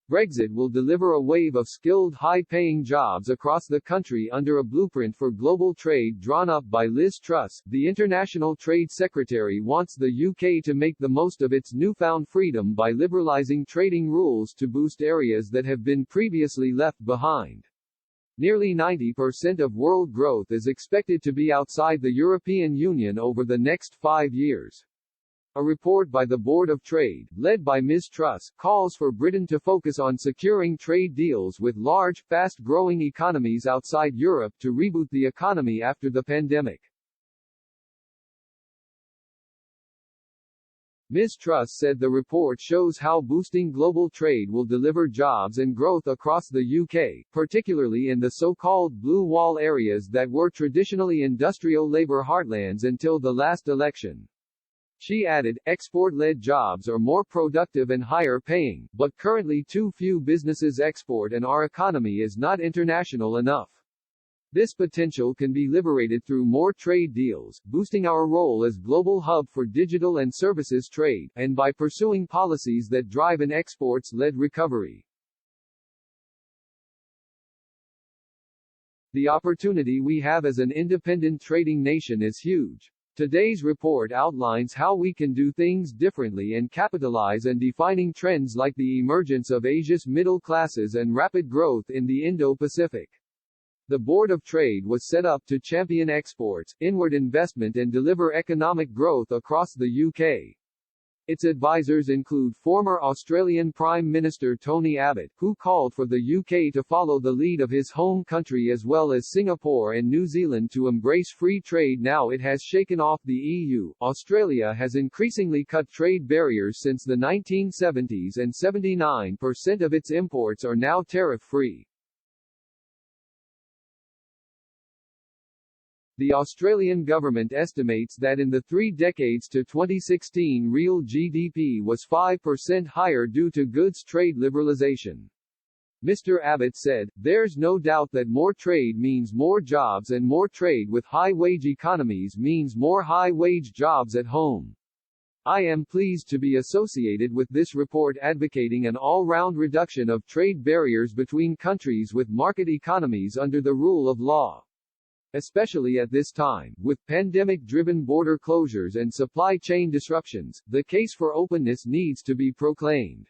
Brexit will deliver a wave of skilled high-paying jobs across the country under a blueprint for global trade drawn up by Liz Truss. The International Trade Secretary wants the UK to make the most of its newfound freedom by liberalising trading rules to boost areas that have been previously left behind. Nearly 90% of world growth is expected to be outside the European Union over the next 5 years. A report by the Board of Trade, led by Ms. Truss, calls for Britain to focus on securing trade deals with large, fast-growing economies outside Europe to reboot the economy after the pandemic. Ms. Truss said the report shows how boosting global trade will deliver jobs and growth across the UK, particularly in the so-called blue wall areas that were traditionally industrial labour heartlands until the last election. She added, export-led jobs are more productive and higher paying, but currently too few businesses export and our economy is not international enough. This potential can be liberated through more trade deals, boosting our role as global hub for digital and services trade, and by pursuing policies that drive an exports-led recovery. The opportunity we have as an independent trading nation is huge. Today's report outlines how we can do things differently and capitalize on defining trends like the emergence of Asia's middle classes and rapid growth in the Indo-Pacific. The Board of Trade was set up to champion exports, inward investment and deliver economic growth across the UK. Its advisors include former Australian Prime Minister Tony Abbott, who called for the UK to follow the lead of his home country as well as Singapore and New Zealand to embrace free trade now it has shaken off the EU. Australia has increasingly cut trade barriers since the 1970s and 79% of its imports are now tariff-free. The Australian government estimates that in the 3 decades to 2016 real GDP was 5% higher due to goods trade liberalisation. Mr. Abbott said, "There's no doubt that more trade means more jobs and more trade with high-wage economies means more high-wage jobs at home. I am pleased to be associated with this report advocating an all-round reduction of trade barriers between countries with market economies under the rule of law. Especially at this time, with pandemic-driven border closures and supply chain disruptions, the case for openness needs to be proclaimed."